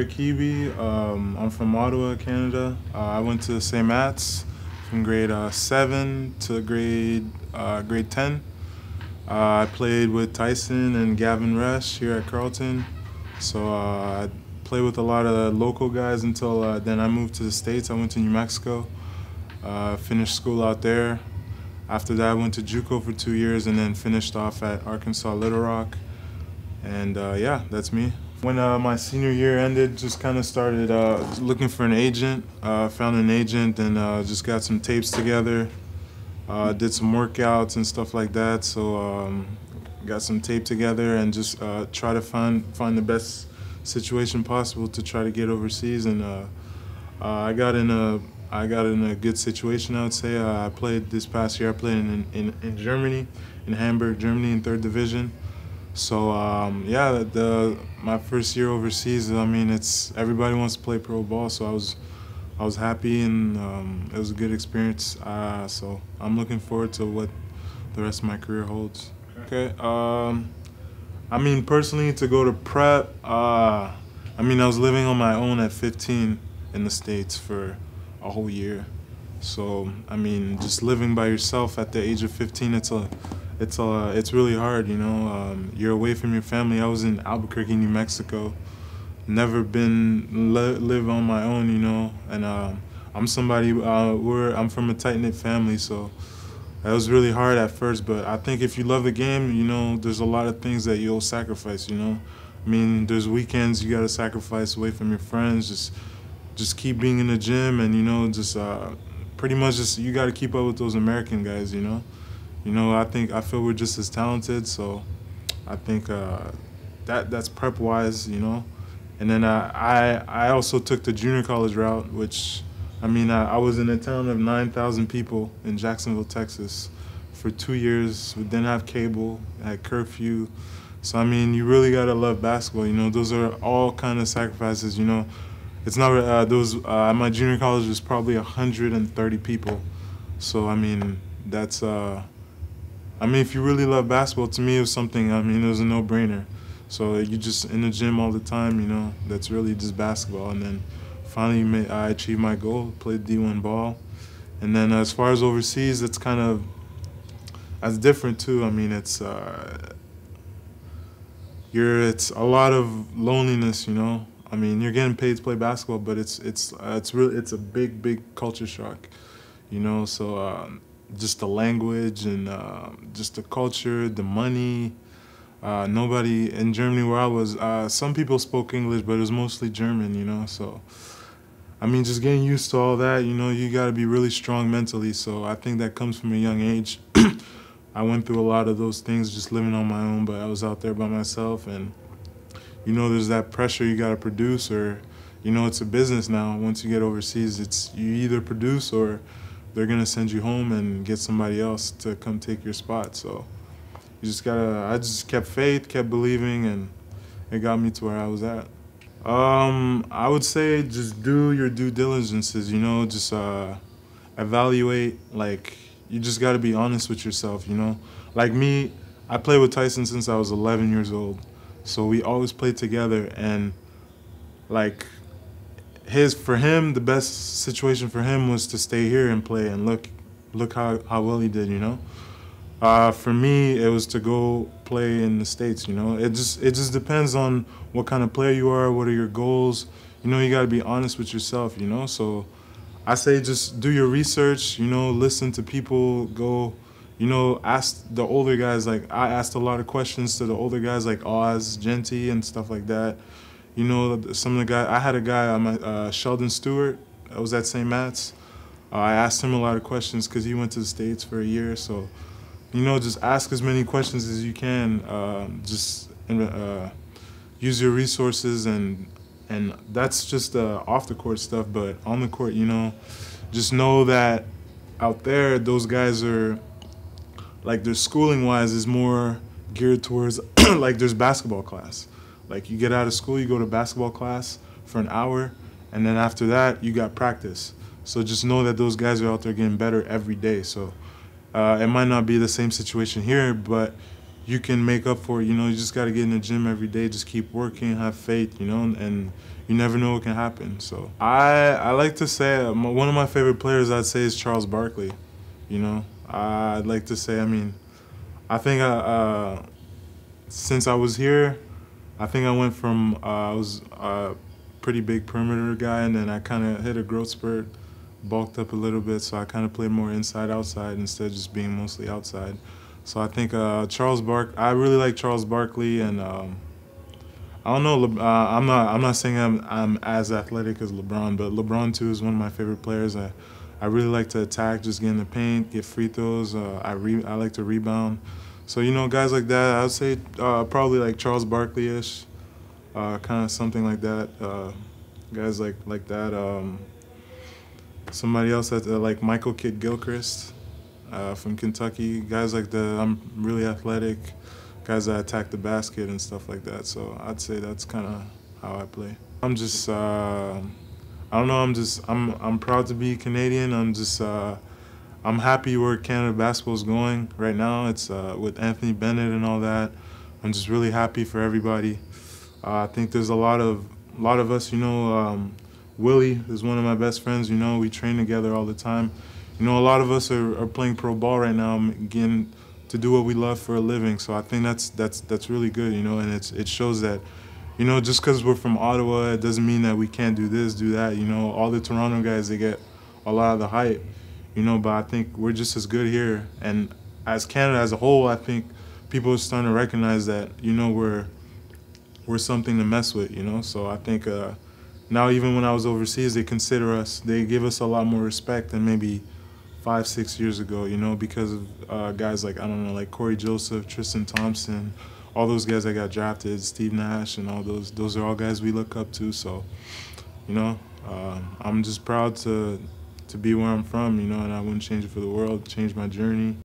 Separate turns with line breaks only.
Kibi. I'm from Ottawa, Canada. I went to St. Matt's from grade 7 to grade 10. I played with Tyson and Gavin Resch here at Carleton. So I played with a lot of local guys until then I moved to the States. I went to New Mexico, finished school out there. After that, I went to JUCO for 2 years and then finished off at Arkansas Little Rock. And yeah, that's me. When my senior year ended, just kind of started looking for an agent. Found an agent and just got some tapes together. Did some workouts and stuff like that. So got some tape together and just try to find the best situation possible to try to get overseas. And I got in a good situation, I would say. I played this past year. I played in Germany, in Hamburg, Germany, in 3rd Division. So yeah, my first year overseas. I mean, everybody wants to play pro ball, so I was happy and it was a good experience. So I'm looking forward to what the rest of my career holds. Okay. I mean, personally, to go to prep. I mean, I was living on my own at 15 in the States for a whole year. So I mean, just living by yourself at the age of 15, it's really hard, you know. You're away from your family. I was in Albuquerque, New Mexico. Never been live on my own, you know. And I'm somebody. I'm from a tight-knit family, so it was really hard at first. But I think if you love the game, you know, there's a lot of things that you'll sacrifice, you know. I mean, there's weekends you gotta sacrifice away from your friends. Just keep being in the gym, and you know, just pretty much just you gotta keep up with those American guys, you know. You know, I feel we're just as talented, so I think that's prep-wise, you know. And then I also took the junior college route, which, I mean, I was in a town of 9,000 people in Jacksonville, Texas, for 2 years. We didn't have cable, had curfew. So I mean, you really gotta love basketball. You know, those are all kind of sacrifices. You know, it's not my junior college was probably 130 people. So I mean, that's. I mean, if you really love basketball, to me it was something, I mean, it was a no-brainer. So you just in the gym all the time, you know, that's really just basketball. And then finally I achieved my goal, played D1 ball. And then as far as overseas, that's different too. I mean, it's a lot of loneliness, you know. I mean, you're getting paid to play basketball, but it's a big culture shock, you know. So just the language and just the culture, the money. Nobody in Germany where I was, some people spoke English, but it was mostly German, you know. So, I mean, just getting used to all that, you know, you got to be really strong mentally. So I think that comes from a young age. I went through a lot of those things just living on my own, but I was out there by myself. And, you know, there's that pressure you got to produce, or, you know, it's a business now. Once you get overseas, you either produce or they're going to send you home and get somebody else to come take your spot. So you just gotta, I just kept faith, kept believing, and it got me to where I was at. I would say just do your due diligences, you know, just evaluate, like, you just gotta be honest with yourself, you know. Like me, I played with Tyson since I was 11 years old, so we always played together, and like, for him, the best situation for him was to stay here and play, and look how well he did, you know. For me, it was to go play in the States, you know. It just depends on what kind of player you are, what are your goals. You know, you got to be honest with yourself, you know. So I say just do your research, you know, listen to people, go, you know, ask the older guys. Like, I asked a lot of questions to the older guys like Oz, Genty, and stuff like that. You know, some of the guys, I had a guy, Sheldon Stewart, that was at St. Matt's. I asked him a lot of questions because he went to the States for a year, so, you know, just ask as many questions as you can. Use your resources, and that's just off the court stuff. But on the court, you know, just know that out there, those guys are, like, their schooling wise is more geared towards like there's basketball class. Like, you get out of school, you go to basketball class for an hour, and then after that, you got practice. So just know that those guys are out there getting better every day. So it might not be the same situation here, but you can make up for it. You know, you just got to get in the gym every day, just keep working, have faith, you know, and you never know what can happen. So I like to say one of my favorite players I'd say is Charles Barkley. You know, I'd like to say, I mean, I think since I was here, I think I went from I was a pretty big perimeter guy, and then I kind of hit a growth spurt, bulked up a little bit, so I kind of played more inside outside instead of just being mostly outside. So I think I really like Charles Barkley, and I don't know. I'm not saying I'm as athletic as LeBron, but LeBron too is one of my favorite players. I really like to attack, just get in the paint, get free throws. I like to rebound. So you know, guys like that, I would say probably like Charles Barkley-ish, kind of something like that. Guys like that. Somebody else that like Michael Kidd-Gilchrist from Kentucky. Guys like that. I'm really athletic. Guys that attack the basket and stuff like that. So I'd say that's kind of how I play. I'm just, I don't know. I'm proud to be Canadian. I'm happy where Canada basketball is going right now. It's with Anthony Bennett and all that. I'm just really happy for everybody. I think there's a lot of us. You know, Willie is one of my best friends. You know, we train together all the time. You know, a lot of us are playing pro ball right now, again, to do what we love for a living. So I think that's really good, you know, and it shows that, you know, just because we're from Ottawa, it doesn't mean that we can't do this, do that. You know, all the Toronto guys, they get a lot of the hype, you know, but I think we're just as good here. And as Canada as a whole, I think people are starting to recognize that, you know, we're something to mess with, you know. So I think now even when I was overseas, they give us a lot more respect than maybe 5-6 years ago, you know, because of guys like, I don't know, like Corey Joseph, Tristan Thompson, all those guys that got drafted, Steve Nash, and all those are all guys we look up to. So, you know, I'm just proud to be where I'm from, you know, and I wouldn't change it for the world, change my journey.